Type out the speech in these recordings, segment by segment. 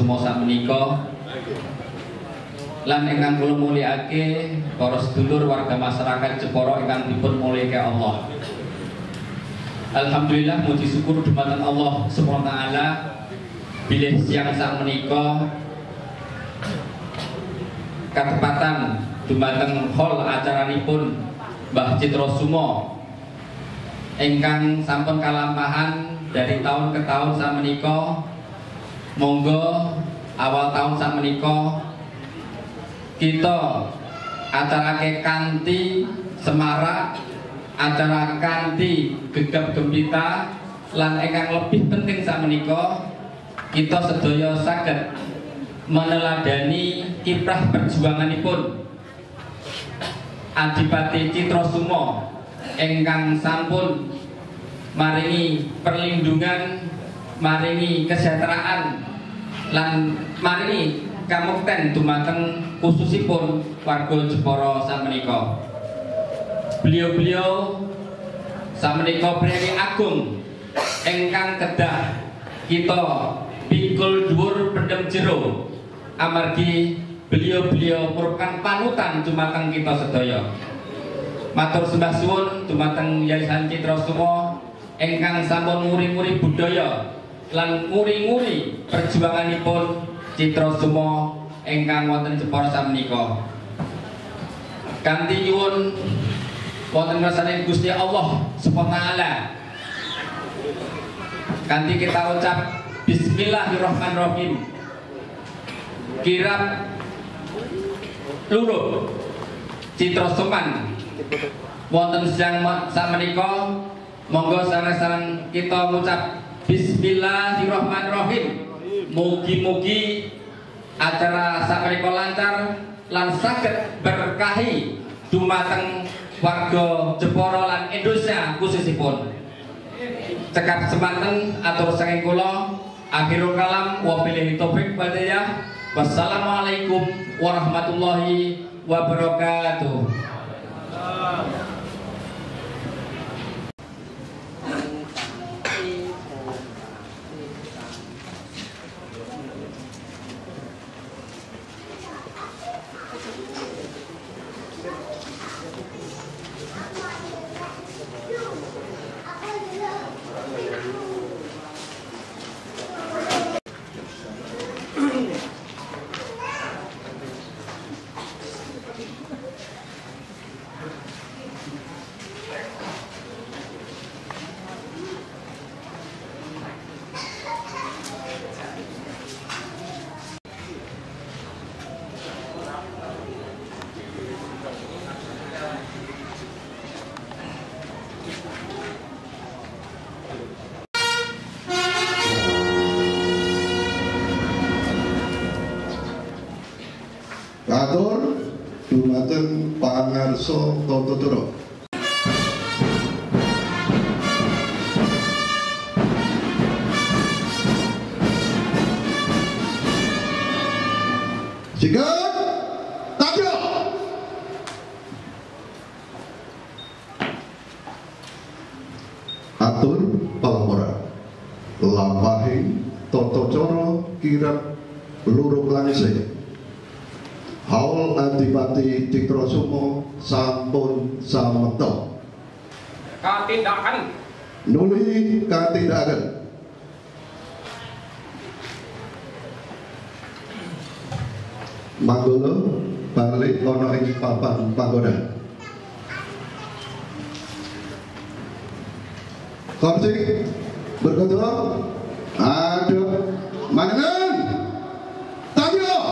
sumo sakmenika lan ingkang kula mulyakake para sedulur warga masyarakat Jepara ingkang dipun mulyakake Allah. Alhamdulillah muji syukur dumateng Allah Subhanahu wa taala bilih siang sakmenika katepatan dumateng hall acaranipun Mbah Citra Sumo ingkang sampun kalampahan dari tahun ke tahun sakmenika. Monggo awal tahun sakmenika kita acarake kanthi semarak, acara kanthi gegap gempita, lan ingkang lebih penting sakmenika kita sedaya saged meneladani kiprah perjuanganipun Adipati Citra Sumo ingkang sampun maringi perlindungan, maringi kesejahteraan, lan maringi kamukten dumateng khususipun warga Jepara sakmenika. Beliau-beliau sakmenika priyayi agung ingkang kedah kita pikul dhuwur pendem jero amargi beliau-beliau merupakan panutan dumateng kita sedaya. Matur sembah suwun dumateng Yayasan Citra Sumo ingkang sampun nguri-nguri budaya lan nguri-nguri perjuanganipun Citra Sumo ingkang wonten Jepara sakmenika. Kanthi nyuwun wonten ngersane Gusti Allah Subhanahu wa taala. Kanthi kita ucap Bismillahirrahmanirrahim. Kirap luruh Citra Suman wonten siang sakmenika, monggo sareng-sareng kita ngucap Bismillahirrahmanirrahim. Mugi-mugi acara sakmenika lancar lan saged berkahi dumateng warga Jepara lan Indonesia khususipun. Cekap semanten atur saking kula, akhirul kalam wabillahi taufik wal hidayah. Wassalamualaikum warahmatullahi wabarakatuh. Katur dumateng pangarsa tata cara. Jika tajo atur palaporan lampahing tata cara kirap luruh langsing Haul Adipati Citra Sumo sampun samekta katindakan nuli katindakan manggolo balik ana ing papan panggonan. Korsi berkedua ada manengan tayo.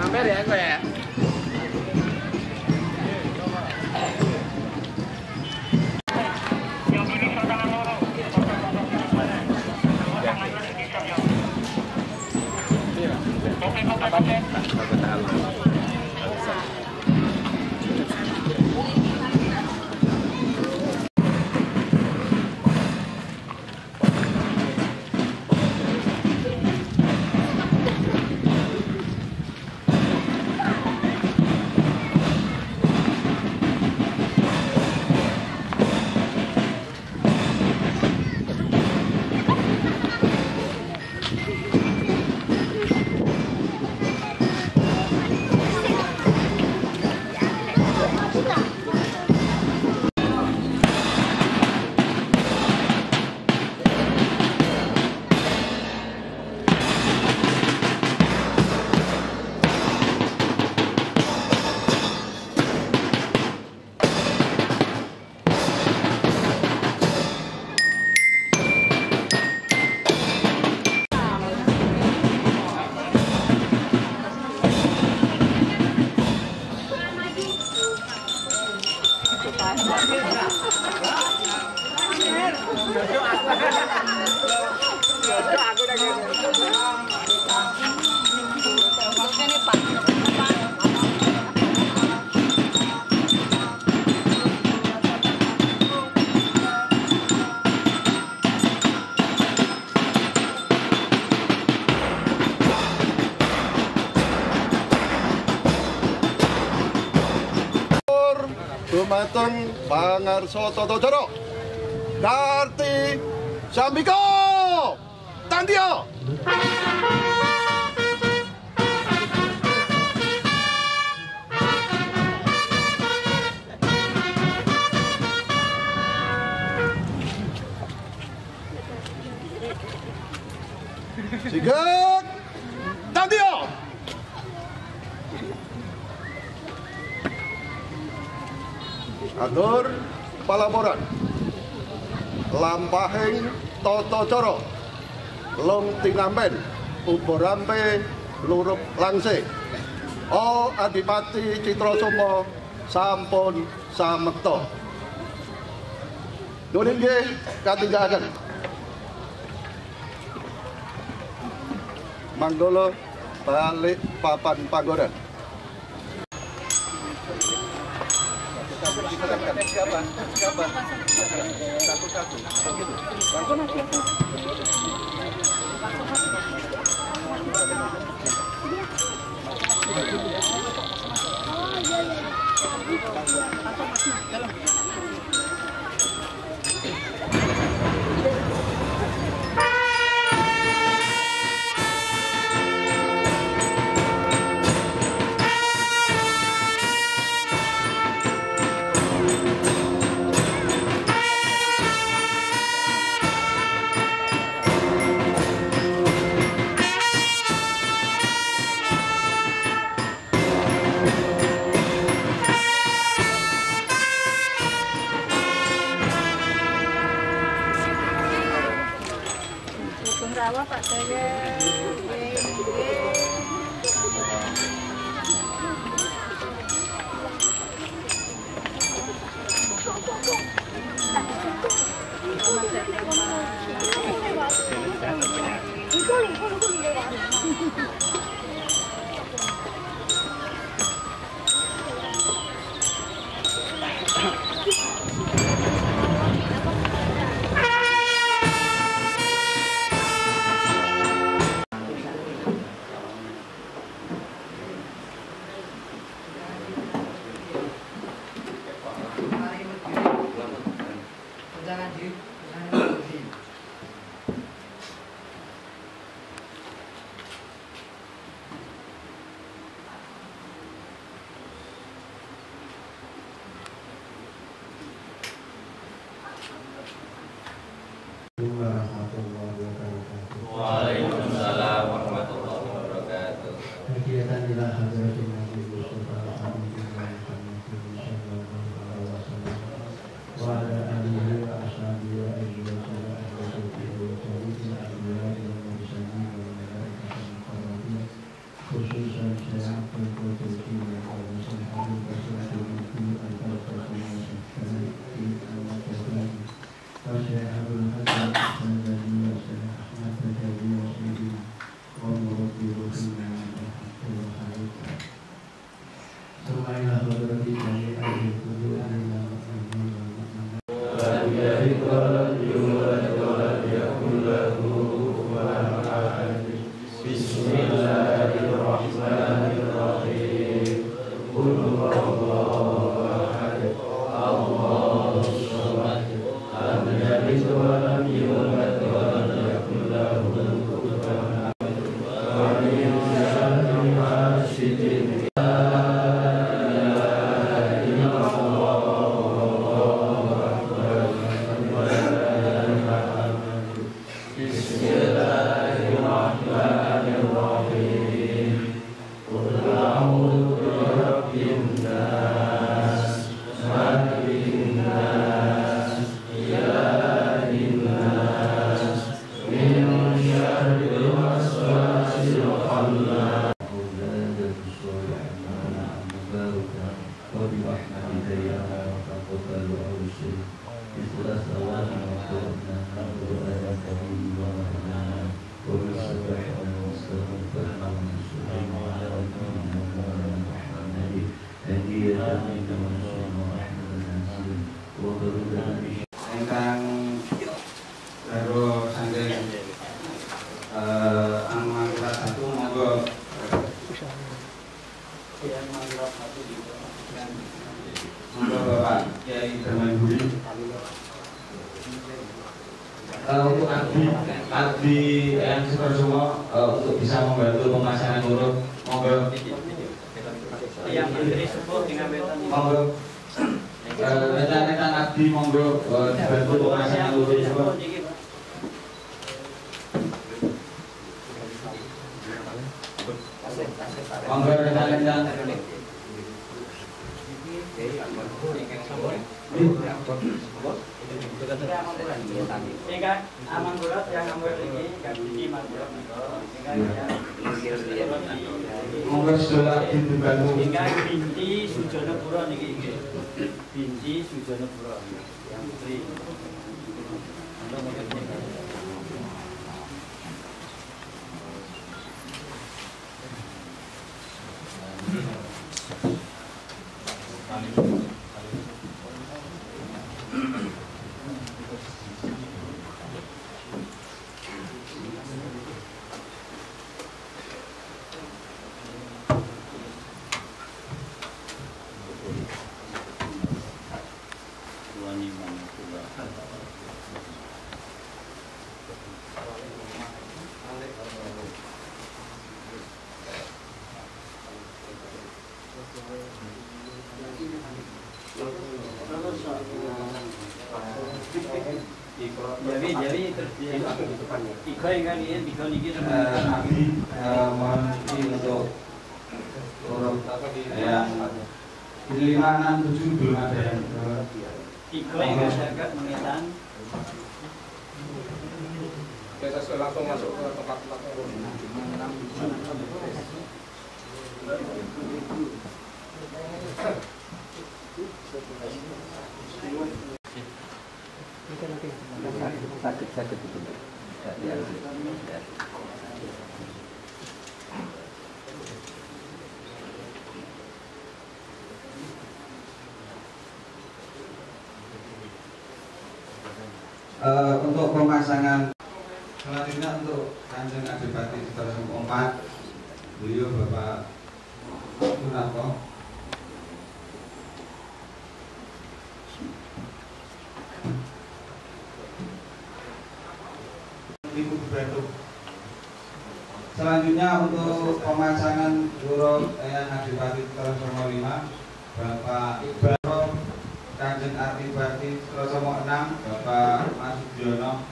Mampir ya gue ya. Dumateng pangarsa tata cara Karti Sambika Tandya. Sigek Tandya. Atur palaporan lampahing tata cara long tinamben uborampe lurup langse O Adipati Citrasoma sampun samekta. Nurin nggih katinggalaken. Manggala balik papan panggonan. Siapa? Satu-satu. Rawa Pak Saya. لم يلد ولم يولد ولم يكن له كفوا أحد. بسم الله الرحمن الرحيم. قل هو الله أحد الله الصمد لم يلد ولم يولد ولم يكن له كفوا أحد. ومن شر حاسد untuk abdi yang semua untuk bisa membantu pemasangan urut, monggo monggo rekan-rekan abdi monggo dibantu pemasangan urut semua. Monggo rekan-rekan aman bulat yang ambil ini ganti manbulat monggo sedaya dibantu. hingga binti Sujono Pura niki binti Sujono Pura yang putri. Jadi ikoi kan ini ikoi ini Abdi mohon ini untuk urut yang 567 belum ada yang ikoi masyarakat mengetan. Kita langsung masuk ke tempat sakit itu. Untuk pemasangan selanjutnya untuk Kanjeng Adipati Citrasungguh 4 beliau Bapak Sunarko. Ibu Batu. Selanjutnya untuk pemasangan urut Eyang Adipati Citrasungguh 5 Bapak Iqbal Kanjeng Adipati Citrasungguh 6 Bapak Mas Sudiono.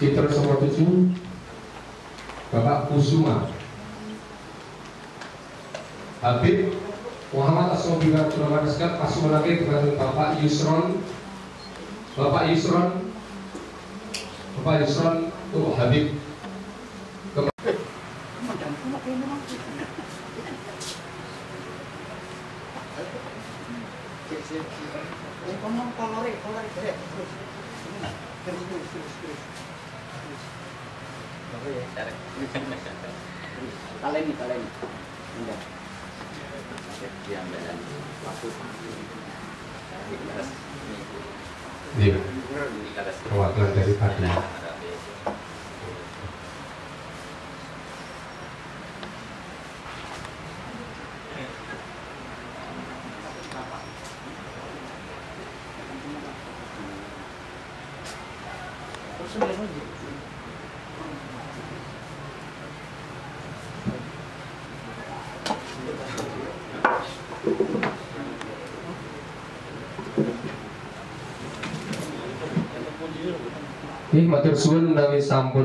Citrasungguh 7 Bapak Kusuma. Habib Muhammad Asmobila Tunamadaskat Pasumanake kepada Bapak Yusron. Bapak Yusron untuk Habib. Taleni. Enggak. Iya. Perwakilan dari Padi. Matur suwun menawi sampun